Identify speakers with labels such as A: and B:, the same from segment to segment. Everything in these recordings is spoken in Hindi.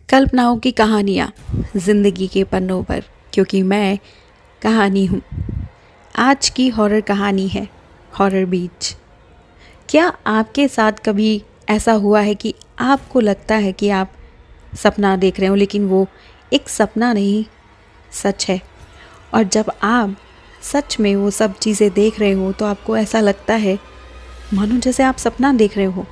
A: कल्पनाओं की कहानियाँ ज़िंदगी के पन्नों पर, क्योंकि मैं कहानी हूँ। आज की हॉरर कहानी है हॉरर बीच। क्या आपके साथ कभी ऐसा हुआ है कि आपको लगता है कि आप सपना देख रहे हो, लेकिन वो एक सपना नहीं, सच है। और जब आप सच में वो सब चीज़ें देख रहे हो तो आपको ऐसा लगता है मानो जैसे आप सपना देख रहे हो।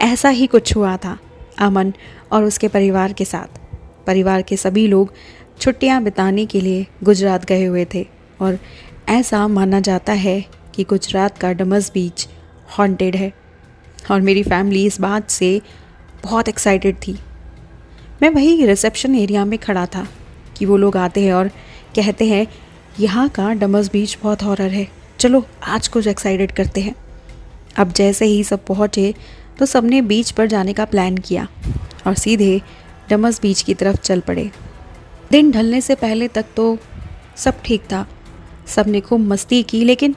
A: ऐसा ही कुछ हुआ था अमन और उसके परिवार के साथ। परिवार के सभी लोग छुट्टियां बिताने के लिए गुजरात गए हुए थे और ऐसा माना जाता है कि गुजरात का डमस बीच हॉन्टेड है। और मेरी फैमिली इस बात से बहुत एक्साइटेड थी। मैं वही रिसेप्शन एरिया में खड़ा था कि वो लोग आते हैं और कहते हैं यहाँ का डमस बीच बहुत हॉरर है, चलो आज कुछ एक्साइटेड करते हैं। अब जैसे ही सब पहुँचे तो सबने बीच पर जाने का प्लान किया और सीधे डमस बीच की तरफ चल पड़े। दिन ढलने से पहले तक तो सब ठीक था, सबने खूब मस्ती की, लेकिन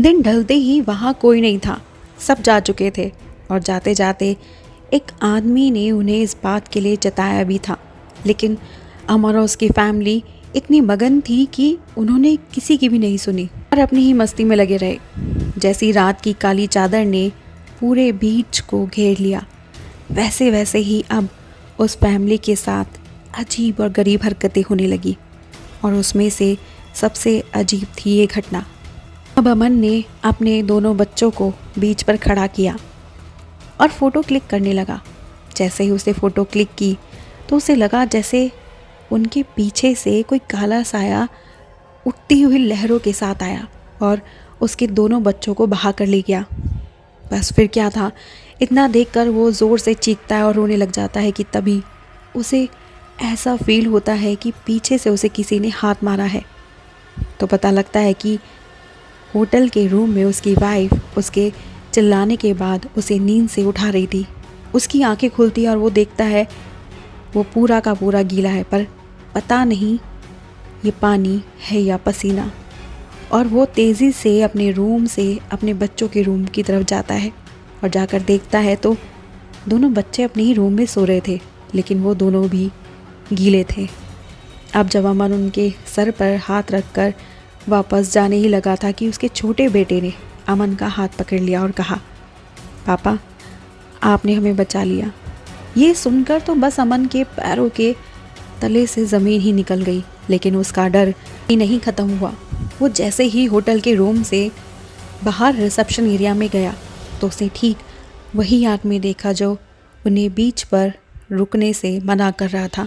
A: दिन ढलते ही वहाँ कोई नहीं था, सब जा चुके थे। और जाते जाते एक आदमी ने उन्हें इस बात के लिए जताया भी था, लेकिन अमर और उसकी फैमिली इतनी मगन थी कि उन्होंने किसी की भी नहीं सुनी और अपनी ही मस्ती में लगे रहे। जैसी रात की काली चादर ने पूरे बीच को घेर लिया, वैसे वैसे ही अब उस फैमिली के साथ अजीब और गरीब हरकतें होने लगी। और उसमें से सबसे अजीब थी ये घटना। अब अमन ने अपने दोनों बच्चों को बीच पर खड़ा किया और फ़ोटो क्लिक करने लगा। जैसे ही उसे फ़ोटो क्लिक की तो उसे लगा जैसे उनके पीछे से कोई काला साया उठती हुई लहरों के साथ आया और उसके दोनों बच्चों को बहा कर ले गया। बस फिर क्या था, इतना देखकर वो ज़ोर से चीखता है और रोने लग जाता है कि तभी उसे ऐसा फील होता है कि पीछे से उसे किसी ने हाथ मारा है। तो पता लगता है कि होटल के रूम में उसकी वाइफ उसके चिल्लाने के बाद उसे नींद से उठा रही थी। उसकी आंखें खुलती हैं और वो देखता है वो पूरा का पूरा गीला है, पर पता नहीं ये पानी है या पसीना। और वो तेज़ी से अपने रूम से अपने बच्चों के रूम की तरफ जाता है और जाकर देखता है तो दोनों बच्चे अपने ही रूम में सो रहे थे, लेकिन वो दोनों भी गीले थे। अब जब अमन उनके सर पर हाथ रखकर वापस जाने ही लगा था कि उसके छोटे बेटे ने अमन का हाथ पकड़ लिया और कहा, पापा आपने हमें बचा लिया। ये सुनकर तो बस अमन के पैरों के तले से ज़मीन ही निकल गई, लेकिन उसका डर ही नहीं ख़त्म हुआ। वो जैसे ही होटल के रूम से बाहर रिसेप्शन एरिया में गया तो उसने ठीक वही आदमी देखा जो उन्हें बीच पर रुकने से मना कर रहा था।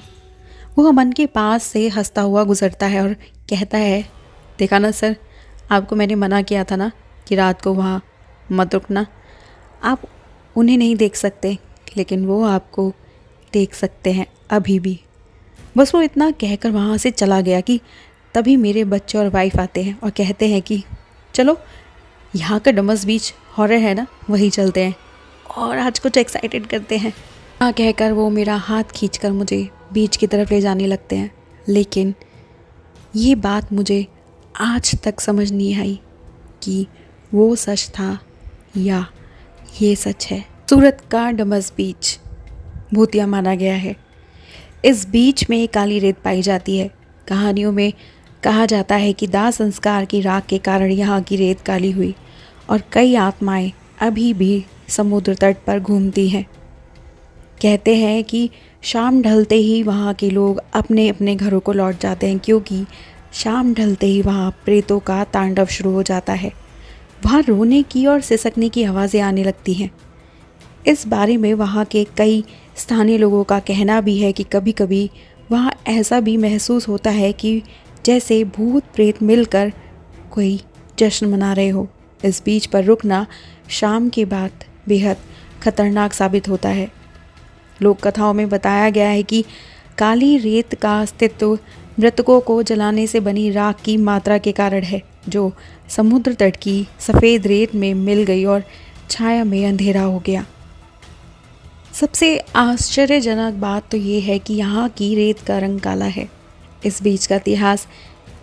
A: वो अमन के पास से हंसता हुआ गुजरता है और कहता है, देखा ना सर, आपको मैंने मना किया था ना कि रात को वहाँ मत रुकना। आप उन्हें नहीं देख सकते, लेकिन वो आपको देख सकते हैं अभी भी। बस वो इतना कहकर वहाँ से चला गया कि तभी मेरे बच्चे और वाइफ आते हैं और कहते हैं कि चलो यहाँ का डमस बीच हॉरर है ना, वहीं चलते हैं और आज कुछ एक्साइटेड करते हैं। हाँ कहकर वो मेरा हाथ खींचकर मुझे बीच की तरफ ले जाने लगते हैं, लेकिन ये बात मुझे आज तक समझ नहीं आई कि वो सच था या ये सच है। सूरत का डमस बीच भूतिया माना गया है। इस बीच में काली रेत पाई जाती है। कहानियों में कहा जाता है कि दाह संस्कार की राख के कारण यहाँ की रेत काली हुई और कई आत्माएं अभी भी समुद्र तट पर घूमती हैं। कहते हैं कि शाम ढलते ही वहाँ के लोग अपने अपने घरों को लौट जाते हैं, क्योंकि शाम ढलते ही वहाँ प्रेतों का तांडव शुरू हो जाता है। वहाँ रोने की और सिसकने की आवाज़ें आने लगती हैं। इस बारे में वहाँ के कई स्थानीय लोगों का कहना भी है कि कभी कभी वहाँ ऐसा भी महसूस होता है कि जैसे भूत प्रेत मिलकर कोई जश्न मना रहे हो। इस बीच पर रुकना शाम के बाद बेहद खतरनाक साबित होता है। लोक कथाओं में बताया गया है कि काली रेत का अस्तित्व मृतकों को जलाने से बनी राख की मात्रा के कारण है, जो समुद्र तट की सफ़ेद रेत में मिल गई और छाया में अंधेरा हो गया। सबसे आश्चर्यजनक बात तो ये है कि यहाँ की रेत का रंग काला है। इस बीच का इतिहास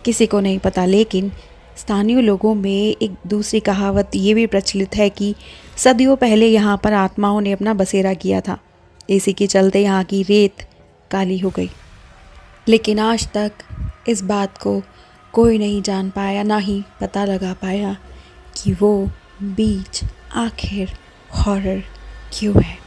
A: किसी को नहीं पता, लेकिन स्थानीय लोगों में एक दूसरी कहावत ये भी प्रचलित है कि सदियों पहले यहाँ पर आत्माओं ने अपना बसेरा किया था। इसी के चलते यहाँ की रेत काली हो गई। लेकिन आज तक इस बात को कोई नहीं जान पाया, ना ही पता लगा पाया कि वो बीच आखिर हॉरर क्यों है।